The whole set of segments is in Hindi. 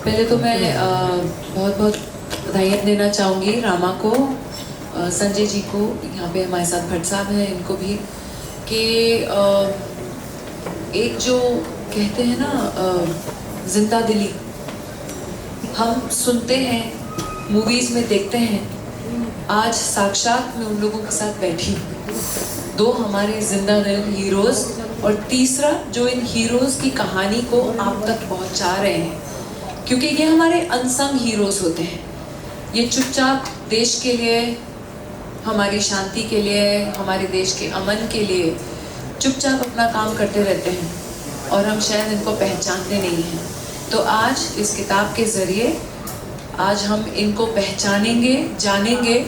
पहले तो मैं बहुत बहुत बधाइयाँ देना चाहूँगी रामा को, संजय जी को, यहाँ पे हमारे साथ भट्ट साहब हैं, इनको भी, कि एक जो कहते हैं ना जिंदा दिली, हम सुनते हैं, मूवीज़ में देखते हैं, आज साक्षात मैं उन लोगों के साथ बैठी हूँ। दो हमारे जिंदा दिल हीरोज़ और तीसरा जो इन हीरोज़ की कहानी को आप तक पहुँचा रहे हैं, क्योंकि ये हमारे अनसंग हीरोज़ होते हैं। ये चुपचाप देश के लिए, हमारी शांति के लिए, हमारे देश के अमन के लिए चुपचाप अपना काम करते रहते हैं और हम शायद इनको पहचानते नहीं हैं। तो आज इस किताब के ज़रिए आज हम इनको पहचानेंगे, जानेंगे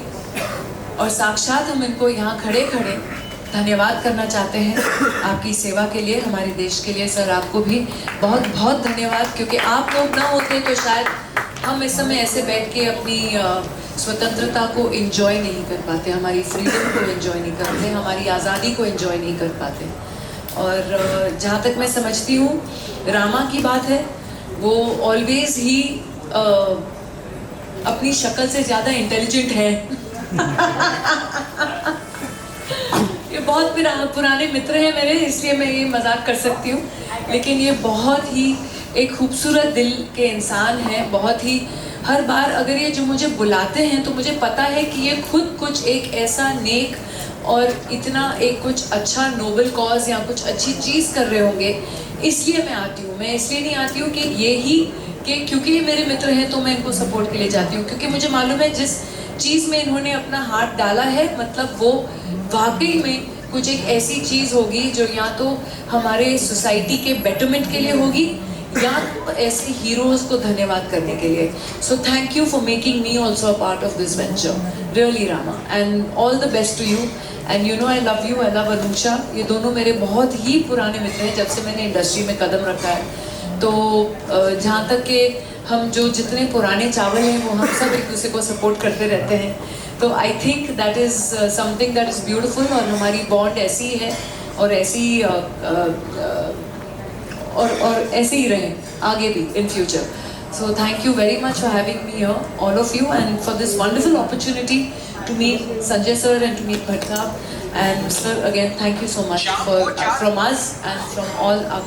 और साक्षात हम इनको यहाँ खड़े खड़े धन्यवाद करना चाहते हैं आपकी सेवा के लिए, हमारे देश के लिए। सर आपको भी बहुत बहुत धन्यवाद, क्योंकि आप लोग ना होते तो शायद हम इस समय ऐसे बैठ के अपनी स्वतंत्रता को एंजॉय नहीं कर पाते, हमारी फ्रीडम को एंजॉय नहीं करते, हमारी आज़ादी को एंजॉय नहीं कर पाते। और जहाँ तक मैं समझती हूँ रामा की बात है, वो ऑलवेज ही अपनी शक्ल से ज़्यादा इंटेलिजेंट है। ये बहुत पुराने मित्र हैं मेरे, इसलिए मैं ये मजाक कर सकती हूँ, लेकिन ये बहुत ही एक खूबसूरत दिल के इंसान हैं। बहुत ही हर बार अगर ये जो मुझे बुलाते हैं तो मुझे पता है कि ये खुद कुछ एक ऐसा नेक और इतना एक कुछ अच्छा नोबल कॉज या कुछ अच्छी चीज़ कर रहे होंगे, इसलिए मैं आती हूँ। मैं इसलिए नहीं आती हूँ कि ये ही कि क्योंकि ये मेरे मित्र हैं तो मैं इनको सपोर्ट के लिए जाती हूँ, क्योंकि मुझे मालूम है जिस चीज़ में इन्होंने अपना हाथ डाला है, मतलब वो वाकई में कुछ एक ऐसी चीज़ होगी जो या तो हमारे सोसाइटी के बेटरमेंट के लिए होगी या तो ऐसे हीरोज़ को धन्यवाद करने के लिए। So thank you for making me also a part of this venture, really Rama, and all the best to you. And you know I love you, I love Anusha. ये दोनों मेरे बहुत ही पुराने मित्र हैं, जब से मैंने इंडस्ट्री में कदम रखा है। तो जहाँ तक कि हम जो जितने पुराने चावल हैं वो हम सब एक दूसरे को सपोर्ट करते रहते हैं। तो I think that is something that is beautiful, और हमारी बॉन्ड ऐसी ही है और ऐसी और ऐसे ही रहे आगे भी in future. So thank you very much for having me here, all of you, and for this wonderful opportunity to meet Sanjay sir and to meet Bhatt sahab. And sir, again, thank you so much from us and from all our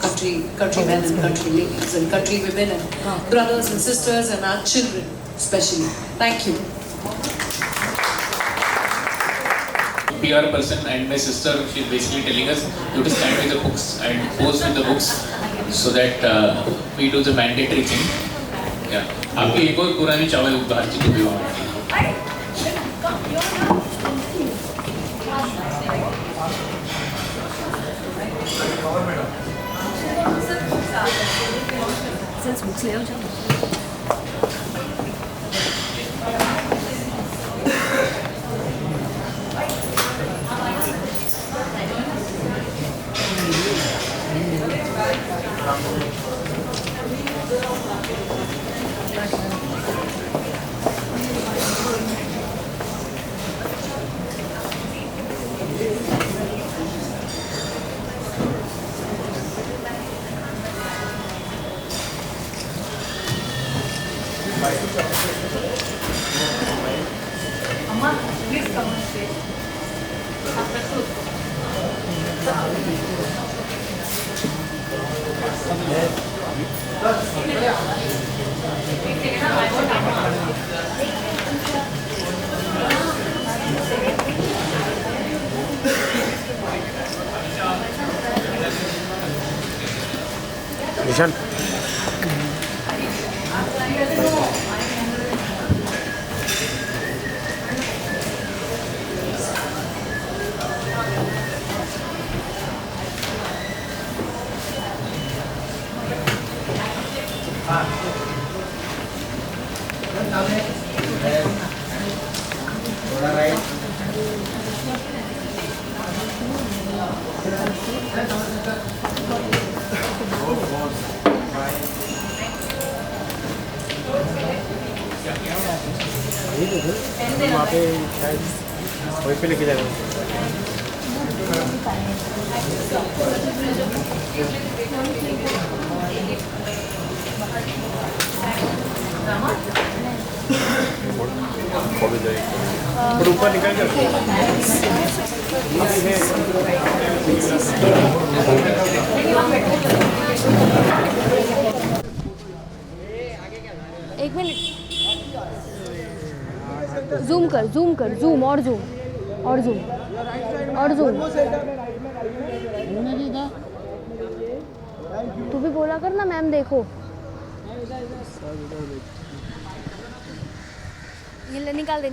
countrymen and country ladies and country women and brothers and sisters and our children especially. Thank you. PR person and my sister, she's basically telling us you to stand with the books and pose with the books so that we do the mandatory thing. Yeah. आपकी एक और पुरानी चावल भारती को भी वहाँ Amma, please come on stage. निशान वहाँ पे शायद वहीं पे लेके जाएगा। पर ऊपर निकल कर एक मिनट जूम कर जूम और जूम तू भी बोला कर ना मैम देखो ये ले निकाल दे